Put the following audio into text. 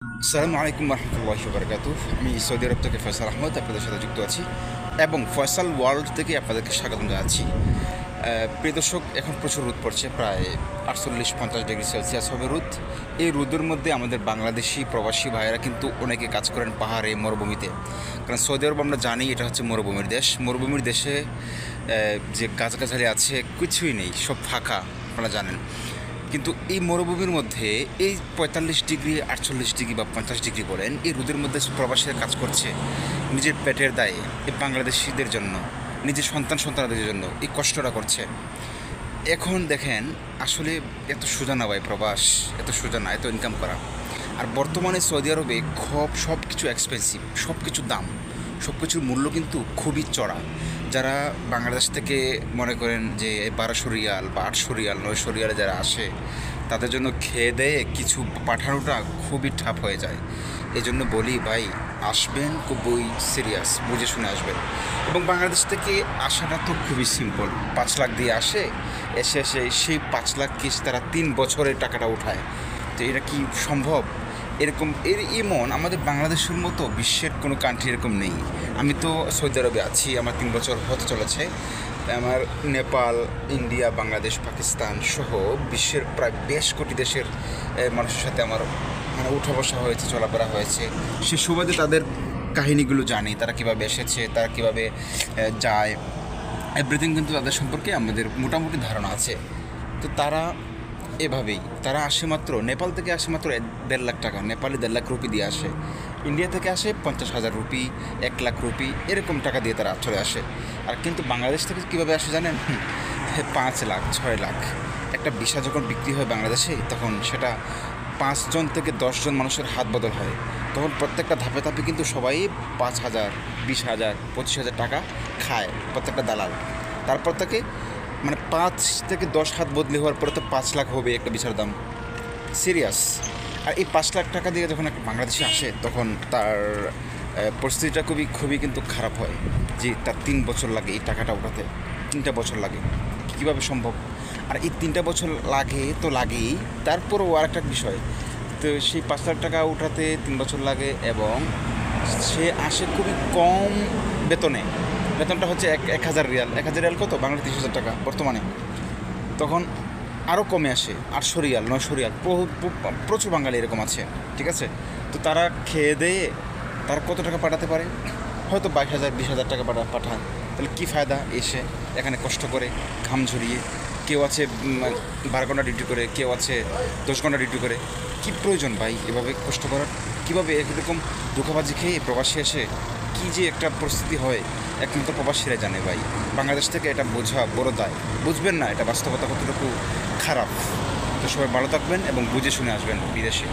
আসসালামু আলাইকুম রহমতুল্লাহি ওয়া বারাকাতুহু। আমি সৌদি আরব থেকে ফয়সাল আহমদ আপনাদের সাথে যুক্ত আছি এবং ফয়সাল ওয়ার্ল্ড থেকে আপনাদেরকে স্বাগতম জানাচ্ছি। প্রিয় দর্শক, এখন প্রচুর রোদ পড়ছে, প্রায় 48-50 ডিগ্রি সেলসিয়াস হবে রোদ। এই রোদের মধ্যে আমাদের বাংলাদেশি প্রবাসী ভাইয়েরা কিন্তু অনেকে কাজ করেন পাহাড়ে, মরুভূমিতে। কারণ সৌদি আরব আমরা জানি এটা হচ্ছে মরুভূমির দেশ। মরুভূমির দেশে যে গাছগাছালি আছে কিছুই নেই, সব ফাঁকা, আপনারা জানেন। কিন্তু এই মরুভূমির মধ্যে এই 45 ডিগ্রি, 48 ডিগ্রি বা 50 ডিগ্রি বলেন, এই রোদের মধ্যে প্রবাসীরা কাজ করছে নিজের পেটের দায়ে, এই বাংলাদেশিদের জন্য, নিজের সন্তানদের জন্য এই কষ্টটা করছে। এখন দেখেন, আসলে এত সোজা না ভাই প্রবাস, এত সোজা না এত ইনকাম করা। আর বর্তমানে সৌদি আরবে সব কিছু এক্সপেন্সিভ, সব কিছুর দাম, সব কিছুর মূল্য কিন্তু খুবই চড়া। যারা বাংলাদেশ থেকে মনে করেন যে 1200 রিয়াল বা 800 রিয়াল, 900 রিয়ালে যারা আসে, তাদের জন্য খেয়ে দেয়ে কিছু পাঠানোটা খুবই টাফ হয়ে যায়। এই জন্য বলি ভাই, আসবেন খুবই সিরিয়াস, বুঝে শুনে আসবেন। এবং বাংলাদেশ থেকে আসাটা তো খুবই সিম্পল, 5 লাখ দিয়ে আসে, এসে সেই 5 লাখ কিস তারা 3 বছরের টাকাটা উঠায়। তো এটা কি সম্ভব? এমন আমাদের বাংলাদেশের মতো বিশ্বের কোনো কান্ট্রি এরকম নেই। আমি তো সৌদি আরবে আছি, আমার 3 বছর হতে চলেছে। আমার নেপাল, ইন্ডিয়া, বাংলাদেশ, পাকিস্তান সহ বিশ্বের প্রায় বেশ কোটি দেশের মানুষের সাথে আমার উঠা বসা হয়েছে, চলাফেরা হয়েছে। সে সুবাদে তাদের কাহিনিগুলো জানি, তারা কীভাবে এসেছে, তারা কীভাবে যায়, এভরিথিং কিন্তু তাদের সম্পর্কে আমাদের মোটামুটি ধারণা আছে। তো তারা আসে মাত্র, নেপাল থেকে আসে মাত্র 1.5 লাখ টাকা, নেপালি 1.5 লাখ রুপি দিয়ে আসে। ইন্ডিয়া থেকে আসে 50,000 রুপি, 1 লাখ রুপি, এরকম টাকা দিয়ে তারা চলে আসে। আর কিন্তু বাংলাদেশ থেকে কীভাবে আসে জানেন? 5 লাখ, 6 লাখ। একটা ভিসা যখন বিক্রি হয় বাংলাদেশে, তখন সেটা 5 জন থেকে 10 জন মানুষের হাত বদল হয়। তখন প্রত্যেকটা ধাপে ধাপে কিন্তু সবাই 5,000, 20,000, 25,000 টাকা খায় প্রত্যেকটা দালাল। তারপর থেকে 5 থেকে 10 হাত বদলি হওয়ার পরে তো 5 লাখ হবে একটা বিচার দাম, সিরিয়াস। আর এই 5 লাখ টাকা দিয়ে যখন একটা বাংলাদেশে আসে, তখন তার পরিস্থিতিটা খুবই খুবই কিন্তু খারাপ হয়। যে তার 3 বছর লাগে এই টাকাটা ওঠাতে, 3টা বছর লাগে, কীভাবে সম্ভব? আর এই 3টা বছর লাগে তো লাগেই, তারপরও আর একটা বিষয়, তো সেই 5 লাখ টাকা উঠাতে 3 বছর লাগে এবং সে আসে খুবই কম বেতনে। বেতনটা হচ্ছে 1,000 রিয়াল। 1,000 রিয়াল কত? বাংলা 30,000 টাকা বর্তমানে। তখন আরও কমে আসে 800 রিয়াল, 900 রিয়াল। প্রচুর বাঙালি এরকম আছে, ঠিক আছে? তো তারা খেয়ে দেয়ে তারা কত টাকা পাঠাতে পারে? হয়তো 22,000, 20,000 টাকা পাঠায়। তাহলে কী ফায়দা এসে এখানে কষ্ট করে, ঘাম ঝরিয়ে? কেউ আছে 12 ঘন্টা ডিউটি করে, কেউ আছে 10 ঘন্টা ডিউটি করে। কী প্রয়োজন ভাই এভাবে কষ্ট করার? কীভাবে এরকম ধোঁকাবাজি খেয়ে প্রবাসী এসে কী যে একটা পরিস্থিতি হয়, একমাত্র প্রবাসীরা জানে ভাই। বাংলাদেশ থেকে এটা বোঝা বড় দায়। বুঝবেন না এটা বাস্তবতা কতটুকু খারাপ। তো সবাই ভালো থাকবেন এবং বুঝে শুনে আসবেন বিদেশে।